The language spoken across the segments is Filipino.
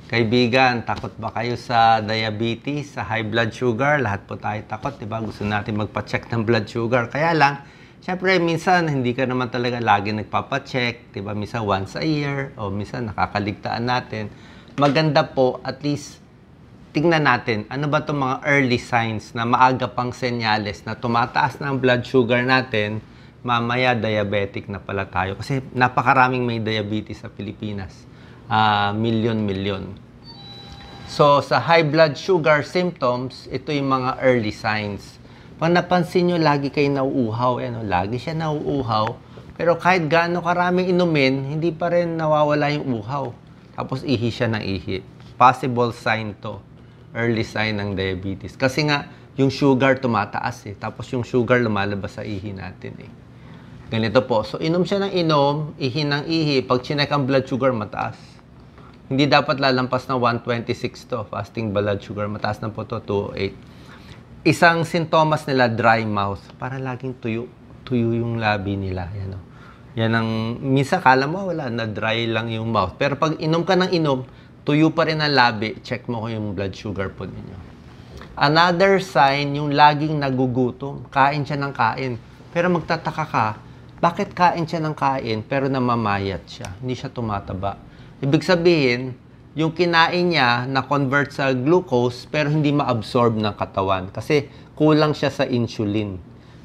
Kaibigan, takot ba kayo sa diabetes, sa high blood sugar? Lahat po tayo takot, di ba? Gusto natin magpa-check ng blood sugar. Kaya lang, syempre, minsan hindi ka naman talaga lagi nagpapa-check, di ba? Minsan once a year, o minsan nakakaligtaan natin. Maganda po, at least, tingnan natin, ano ba itong mga early signs na maaga pang senyales na tumataas na ang blood sugar natin, mamaya diabetic na pala tayo. Kasi napakaraming may diabetes sa Pilipinas. Milyon. So, sa high blood sugar symptoms, ito yung mga early signs. Pag napansin nyo, lagi kayo nauuhaw. Lagi siya nauuhaw. Pero kahit gaano karaming inumin, hindi pa rin nawawala yung uhaw. Tapos ihi siya ng ihi. Possible sign to. Early sign ng diabetes. Kasi nga, yung sugar tumataas eh. Tapos yung sugar lumalabas sa ihi natin eh. Ganito po. So, inom siya ng inom, ihi ng ihi. Pag chinek ang blood sugar, mataas. Hindi dapat lalampas na 126 to. Fasting blood sugar. Mataas na po to, 208. Isang sintomas nila, dry mouth. Para laging tuyo. Tuyo yung labi nila. Yan ang, minsan kala mo wala, na dry lang yung mouth. Pero pag inom ka ng inom, tuyo pa rin ang labi. Check mo ko yung blood sugar po ninyo. Another sign, yung laging nagugutom. Kain siya ng kain. Pero magtataka ka, bakit kain siya ng kain pero namamayat siya? Hindi siya tumataba. Ibig sabihin, yung kinain niya na-convert sa glucose pero hindi ma-absorb ng katawan kasi kulang siya sa insulin.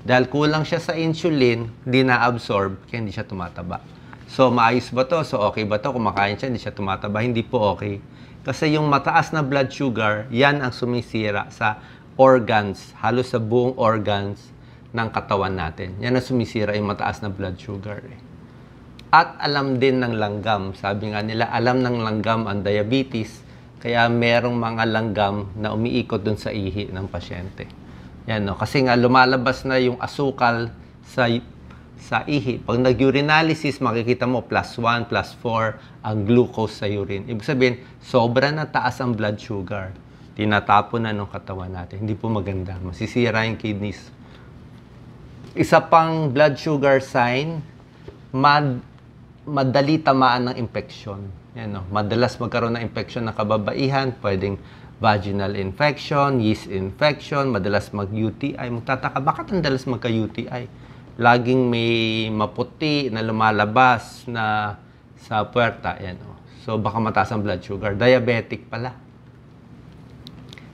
Dahil kulang siya sa insulin, hindi na-absorb kaya hindi siya tumataba. So, maayos ba to? So, okay ba to? Kung makain siya, hindi siya tumataba. Hindi po okay. Kasi yung mataas na blood sugar, yan ang sumisira sa organs, halos sa buong organs ng katawan natin. Yan ang sumisira yung mataas na blood sugar eh. At alam din ng langgam. Sabi nga nila, alam ng langgam ang diabetes. Kaya merong mga langgam na umiikot dun sa ihi ng pasyente. Yan, no? Kasi nga lumalabas na yung asukal sa ihi. Pag nag-urinalysis, makikita mo +1, +4 ang glucose sa urine. Ibig sabihin, sobra na taas ang blood sugar. Tinatapon na ng katawan natin. Hindi po maganda. Masisira yung kidneys. Isa pang blood sugar sign, madali tamaan ng infection. Yan, no? Madalas magkaroon ng infection ng kababaihan, pwedeng vaginal infection, yeast infection, madalas mag-UTI. Magtataka, bakit ang dalas magka-UTI? Laging may maputi na lumalabas na sa puwerta. Yan, no? So, baka mataas ang blood sugar. Diabetic pala.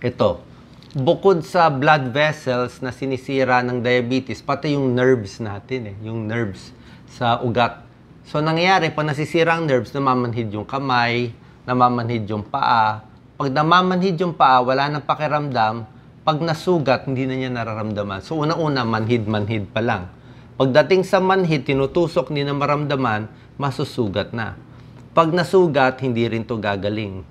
Ito, bukod sa blood vessels na sinisira ng diabetes, pati yung nerves natin, yung nerves sa ugat. So, nangyayari, pag nasisira ang nerves, namamanhid yung kamay, namamanhid yung paa. Pag namamanhid yung paa, wala nang pakiramdam. Pag nasugat, hindi na niya nararamdaman. So, una-una, manhid-manhid pa lang. Pagdating sa manhid, tinutusok, hindi na maramdaman, masusugat na. Pag nasugat, hindi rin to gagaling.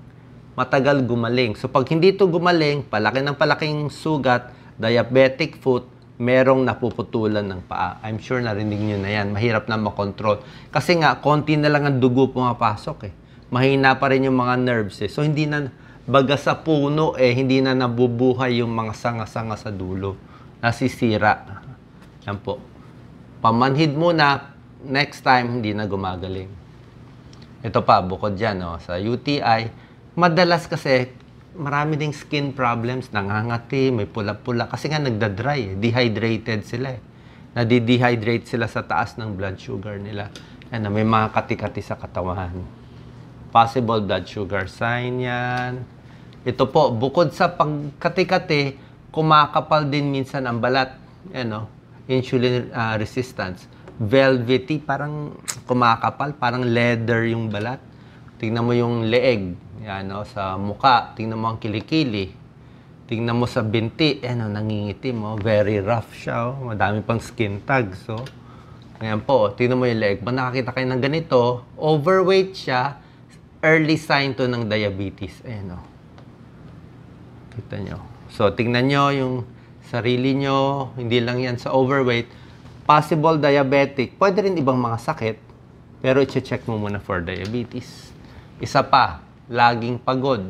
Matagal gumaling. So, pag hindi to gumaling, palaki ng palaking sugat, diabetic foot, merong napuputulan ng paa. I'm sure narinig nyo na yan. Mahirap na makontrol. Kasi nga, konti na lang ang dugo pumapasok eh. Mahina pa rin yung mga nerves eh. So, hindi na, baga sa puno eh, hindi na nabubuhay yung mga sanga-sanga sa dulo. Nasisira. Yan po. Pamanhid muna, next time, hindi na gumagaling. Ito pa, bukod dyan, sa UTI, madalas kasi, marami ding skin problems, nangangati, may pula-pula. Kasi nga nagda-dry, dehydrated sila. Nadi-dehydrate sila sa taas ng blood sugar nila. Yan, may mga kati-kati sa katawan. Possible blood sugar sign yan. Ito po, bukod sa pagkati-kati, kumakapal din minsan ang balat. Yan, insulin resistance. Velvety, parang kumakapal, parang leather yung balat. Tingnan mo yung leeg. Yan, sa muka, tingnan mo ang kilikili. Tingnan mo sa binti, nangingitim, very rough siya, madami pang skin tags, ayan po, tingnan mo yung leg. Pag nakakita kayo ng ganito, overweight siya, early sign to ng diabetes. Ayan, kita nyo. So, tingnan nyo yung sarili nyo, hindi lang yan sa overweight. Possible diabetic, pwede rin ibang mga sakit, pero i-check mo muna for diabetes. Isa pa, laging pagod.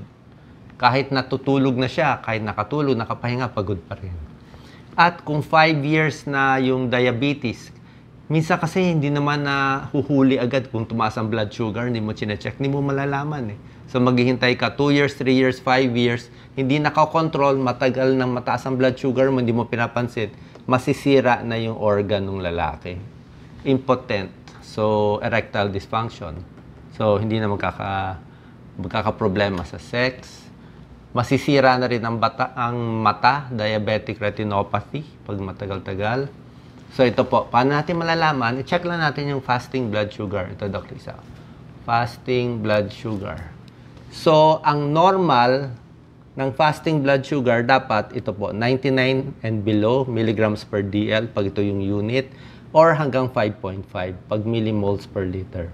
Kahit natutulog na siya, kahit nakatulog, nakapahinga, pagod pa rin. At kung 5 years na yung diabetes, Minsan kasi hindi naman na huhuli agad kung tumaas ang blood sugar, hindi mo chinecheck, hindi mo malalaman eh. So maghihintay ka 2 years, 3 years, 5 years, hindi nakakontrol, matagal nang mataas ang blood sugar mo, hindi mo pinapansin, masisira na yung organ ng lalaki. Impotent, so erectile dysfunction. So hindi na magkakaproblema sa sex. Masisira na rin ang mata, diabetic retinopathy, pag matagal-tagal. So ito po, paano natin malalaman? I-check lang natin yung fasting blood sugar. Ito, Dr. Isa. Fasting blood sugar. So, ang normal ng fasting blood sugar, dapat ito po, 99 and below milligrams per DL, pag ito yung unit, or hanggang 5.5 pag millimoles per liter.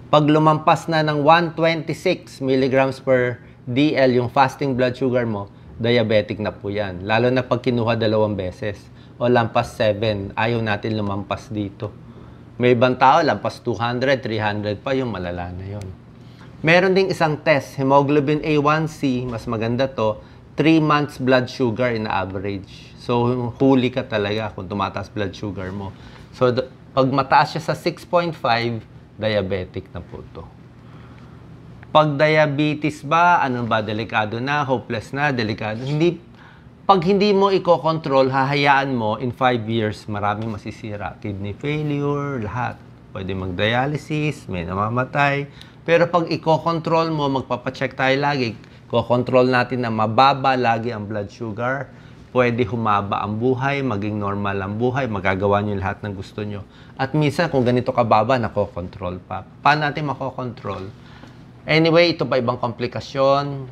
Pag lumampas na ng 126 milligrams per DL yung fasting blood sugar mo, diabetic na po yan. Lalo na pag kinuha 2 beses. O lampas 7, ayaw natin lumampas dito. May ibang tao, lampas 200, 300 pa, yung malala na yun. Meron ding isang test, hemoglobin A1C, mas maganda to, 3 months blood sugar in average. So, huli ka talaga kung tumataas blood sugar mo. So, pag mataas siya sa 6.5, diabetic na po to. Pag diabetes ba, ano ba, delikado na, hopeless na, delikado, hindi. Pag hindi mo i-control, hahayaan mo, in 5 years, maraming masisira. Kidney failure, lahat. Pwede mag-dialysis, may namamatay. Pero pag i-control mo, magpapacheck tayo lagi, i-control natin na mababa lagi ang blood sugar, pwede humaba ang buhay, maging normal ang buhay, magagawa nyo lahat ng gusto nyo. At minsan, kung ganito kababa, nako-control pa. Paano natin mako-control? Anyway, ito pa ibang komplikasyon,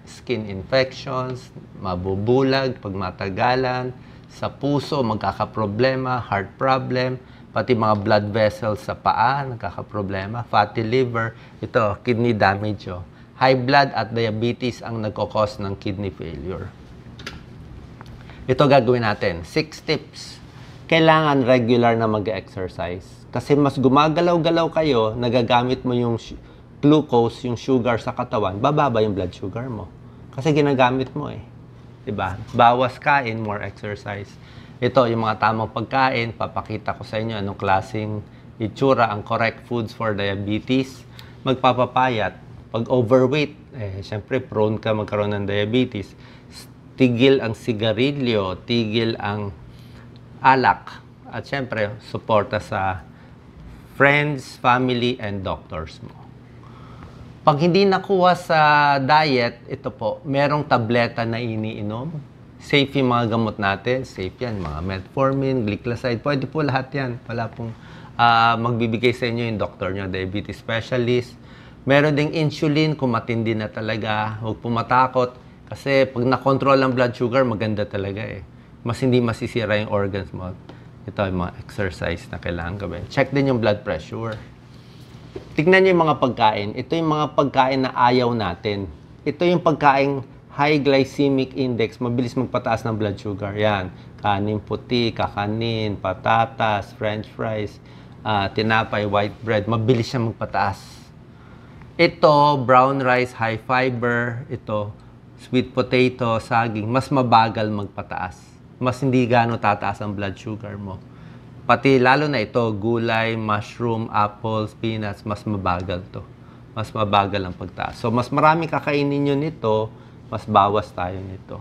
skin infections, mabubulag pag matagalan, sa puso magkakaproblema, heart problem, pati mga blood vessels sa paa nagkakaproblema, fatty liver, ito kidney damage. High blood at diabetes ang nagkakos ng kidney failure. Ito gagawin natin, 6 tips. Kailangan regular na mag-exercise. Kasi mas gumagalaw-galaw kayo, nagagamit mo yung glucose, yung sugar sa katawan, bababa yung blood sugar mo. Kasi ginagamit mo eh. Diba? Bawas kain, more exercise. Ito, yung mga tamang pagkain, papakita ko sa inyo anong klaseng itsura, ang correct foods for diabetes. Magpapapayat. Pag overweight, syempre prone ka magkaroon ng diabetes. Tigil ang sigarilyo, tigil ang alak. At syempre, suporta sa friends, family, and doctors mo. Pag hindi nakuha sa diet, ito po, merong tableta na iniinom. Safe yung mga gamot natin. Safe yan, mga metformin, glycoside, pwede po lahat yan. Wala pong magbibigay sa inyo yung doktor nyo, diabetes specialist. Meron ding insulin kung matindi na talaga. Huwag po matakot. Kasi pag nakontrol ang blood sugar, maganda talaga eh. Mas hindi masisira yung organs mo. Ito yung mga exercise na kailangan gawin. Check din yung blood pressure. Tignan nyo yung mga pagkain. Ito yung mga pagkain na ayaw natin. Ito yung pagkain high glycemic index, mabilis magpataas ng blood sugar. Yan, kanin puti, kakanin, patatas, french fries, tinapay, white bread, mabilis siya magpataas. Ito, brown rice, high fiber. Ito, sweet potato, saging, mas mabagal magpataas. Mas hindi gaano tataas ang blood sugar mo. Pati lalo na ito, gulay, mushroom, apples, peanuts, mas mabagal to. Mas mabagal ang pagtaas. So, mas marami kakainin nyo nito, mas bawas tayo nito.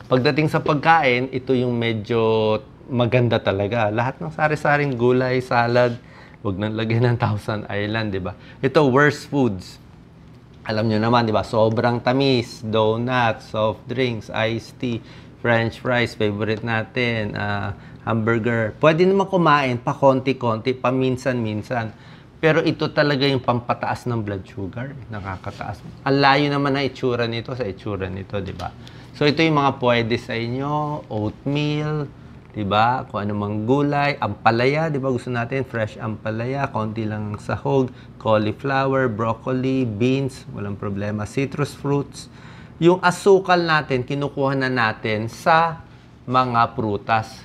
Pagdating sa pagkain, ito yung medyo maganda talaga. Lahat ng sari-saring gulay, salad, huwag nang lagyan ng Thousand Island, di ba? Ito, worst foods. Alam nyo naman, di ba? Sobrang tamis, donuts, soft drinks, iced tea, french fries, favorite natin, hamburger. Pwede naman kumain pa konti-konti, paminsan-minsan. Pero ito talaga yung pampataas ng blood sugar. Nakakataas. Ang layo naman na itsura nito sa itsura nito, di ba? So ito yung mga pwede sa inyo, oatmeal, di ba? Kung ano mang gulay, ampalaya, di ba? Gusto natin fresh ampalaya, konti lang sahog, cauliflower, broccoli, beans, walang problema. Citrus fruits. Yung asukal natin, kinukuha na natin sa mga prutas.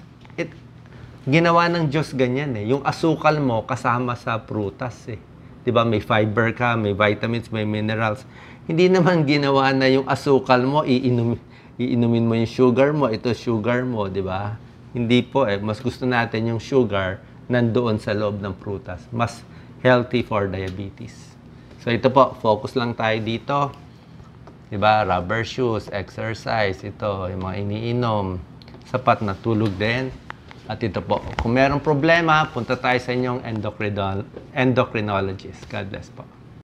Ginawa ng Diyos ganyan eh. Yung asukal mo kasama sa prutas eh. 'Di ba? May fiber ka, may vitamins, may minerals. Hindi naman ginawa na yung asukal mo iinumin mo yung sugar mo, ito sugar mo, 'di ba? Hindi po mas gusto natin yung sugar nandoon sa loob ng prutas. Mas healthy for diabetes. So ito po, focus lang tayo dito. Diba? Rubber shoes, exercise, ito, yung mga iniinom, sapat na tulog din. At ito po, kung merong problema, punta tayo sa inyong endocrinologist. God bless po.